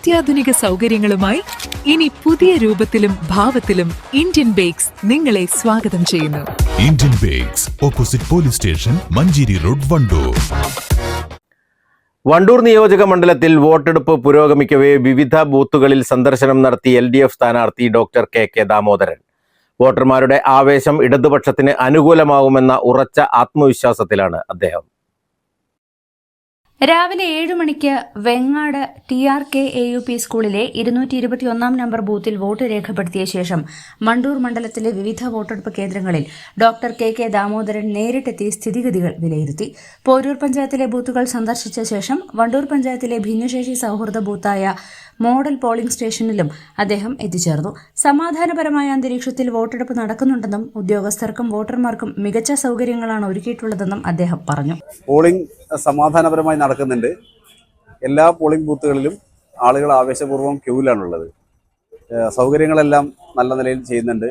അത്യാധുനിക സൗകര്യങ്ങളുമായി ഇനി പുതിയ രൂപത്തിലും ഭാവത്തിലും ഇന്ത്യൻ ബേക്സ് നിങ്ങളെ സ്വാഗതം ചെയ്യുന്നു. Indian bakes, opposite police station, Manjeri road, Wandoor. Wandoor നിയോജക മണ്ഡലത്തിൽ വോട്ടെടുപ്പ് പുരോഗമിക്കവേ വിവിധ ബൂത്തുകളിൽ സന്ദർശനം നടത്തി LDF സ്ഥാനാർത്ഥി ഡോക്ടർ KK ദാമോദരൻ. വോട്ടർമാരുടെ ആവേശം ഇടതുപക്ഷത്തിന് അനുകൂലമാവുമെന്ന ഉറച്ച ആത്മവിശ്വാസത്തിലാണ് അദ്ദേഹം. രാവിലെ 7 മണിക്ക് വെങ്ങാട് TRK AUP സ്കൂളിലെ 221 നമ്പർ ബൂത്തിൽ വോട്ട് രേഖപ്പെടുത്തിയ ശേഷം വണ്ടൂർ മണ്ഡലത്തിലെ വിവിധ വോട്ടെടുപ്പ് കേന്ദ്രങ്ങളിൽ ഡോക്ടർ KK ദാമോദരൻ നേരിട്ടെത്തി സ്ഥിതിഗതികൾ വിലയിരുത്തി. പോരൂർ പഞ്ചായത്തിലെ ബൂത്തുകൾ സന്ദർശിച്ച ശേഷം വണ്ടൂർ പഞ്ചായത്തിലെ ഭിന്നശേഷി സൌഹൃദ ബൂത്തായ മോഡൽ പോളിംഗ് സ്റ്റേഷനിലും അദ്ദേഹം എത്തിച്ചേർന്നു. സമാധാനപരമായ അന്തരീക്ഷത്തിൽ വോട്ടെടുപ്പ് നടക്കുന്നുണ്ടെന്നും ഉദ്യോഗസ്ഥർക്കും വോട്ടർമാർക്കും മികച്ച സൗകര്യങ്ങളാണ് ഒരുക്കിയിട്ടുള്ളതെന്നും അദ്ദേഹം പറഞ്ഞു. പോളിംഗ് സമാധാനപരമായി നടക്കുന്നുണ്ട്. എല്ലാ പോളിംഗ് ബൂത്തുകളിലും ആളുകൾ ആവേശപൂർവ്വം ക്യൂവിലാണുള്ളത്. സൗകര്യങ്ങളെല്ലാം നല്ല നിലയിൽ ചെയ്യുന്നുണ്ട്.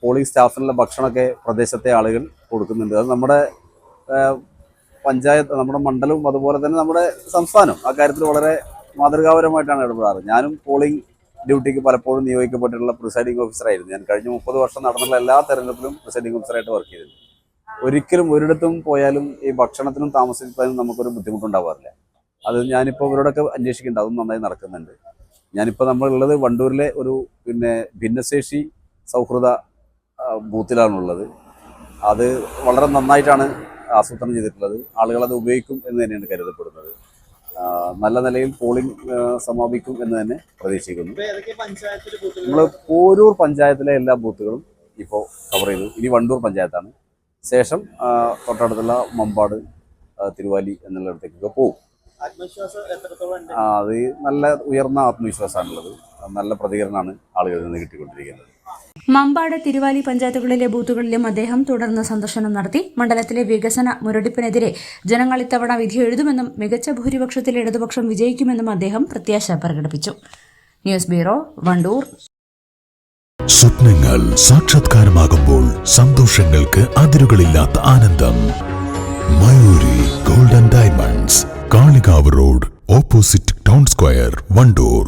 പോളിംഗ് സ്റ്റാഫിനുള്ള ഭക്ഷണമൊക്കെ പ്രദേശത്തെ ആളുകൾ കൊടുക്കുന്നുണ്ട്. അത് നമ്മുടെ പഞ്ചായത്ത്, നമ്മുടെ മണ്ഡലവും അതുപോലെ തന്നെ നമ്മുടെ സംസ്ഥാനം അക്കാര്യത്തിൽ വളരെ മാതൃകാപരമായിട്ടാണ് ഇടപെടാറ്. ഞാനും പോളിംഗ് ഡ്യൂട്ടിക്ക് പലപ്പോഴും നിയോഗിക്കപ്പെട്ടിട്ടുള്ള പ്രിസൈഡിംഗ് ഓഫീസറായിരുന്നു. ഞാൻ കഴിഞ്ഞ 30 വർഷം നടന്നുള്ള എല്ലാ തെരഞ്ഞെടുപ്പിലും പ്രിസൈഡിംഗ് ഓഫീസറായിട്ട് വർക്ക് ചെയ്തിട്ടുണ്ട്. ഒരിക്കലും ഒരിടത്തും പോയാലും ഈ ഭക്ഷണത്തിനും താമസിക്കാനും നമുക്കൊരു ബുദ്ധിമുട്ടുണ്ടാവാറില്ല. അത് ഞാനിപ്പോൾ ഇവരോടൊക്കെ അന്വേഷിക്കുന്നുണ്ട്. അതും നന്നായി നടക്കുന്നുണ്ട്. ഞാനിപ്പോൾ നമ്മളുള്ളത് വണ്ടൂരിലെ ഒരു ഭിന്നശേഷി സൗഹൃദ ബൂത്തിലാണുള്ളത്. അത് വളരെ നന്നായിട്ടാണ് ആസൂത്രണം ചെയ്തിട്ടുള്ളത്. ആളുകളത് ഉപയോഗിക്കും എന്ന് തന്നെയാണ് കരുതപ്പെടുന്നത്. നല്ല നിലയിൽ പോളിംഗ് സമാപിക്കും എന്ന് തന്നെ പ്രതീക്ഷിക്കുന്നു. നമ്മൾ പോരൂർ പഞ്ചായത്തിലെ എല്ലാ ബൂത്തുകളും ഇപ്പോൾ കവർ ചെയ്തു. ഇനി വണ്ടൂർ പഞ്ചായത്താണ്. ശേഷം തൊട്ടടുത്തുള്ള മമ്പാട്, തിരുവാലി എന്നുള്ളിടത്തേക്കൊക്കെ പോകും. അത് നല്ല ഉയർന്ന ആത്മവിശ്വാസമാണുള്ളത്. നല്ല പ്രതികരണമാണ് ആളുകളിൽ നിന്ന് കിട്ടിക്കൊണ്ടിരിക്കുന്നത്. മമ്പാട്, തിരുവാലി പഞ്ചായത്തുകളിലെ ബൂത്തുകളിലും അദ്ദേഹം തുടർന്ന് സന്ദർശനം നടത്തി. മണ്ഡലത്തിലെ വികസന മുരടിപ്പിനെതിരെ ജനങ്ങൾ ഇത്തവണ വിധി എഴുതുമെന്നും മികച്ച ഭൂരിപക്ഷത്തിൽ ഇടതുപക്ഷം വിജയിക്കുമെന്നും അദ്ദേഹം പ്രത്യാശ പ്രകടിപ്പിച്ചു. News bureau, Wandoor. സ്വപ്നങ്ങൾ സാക്ഷാത്കാരമാകുമ്പോൾ സന്തോഷങ്ങൾക്ക് അതിരുകളില്ലാത്ത ആനന്ദം. Mayuri gold and diamonds, Kalikavu road, opposite town square, Wandoor.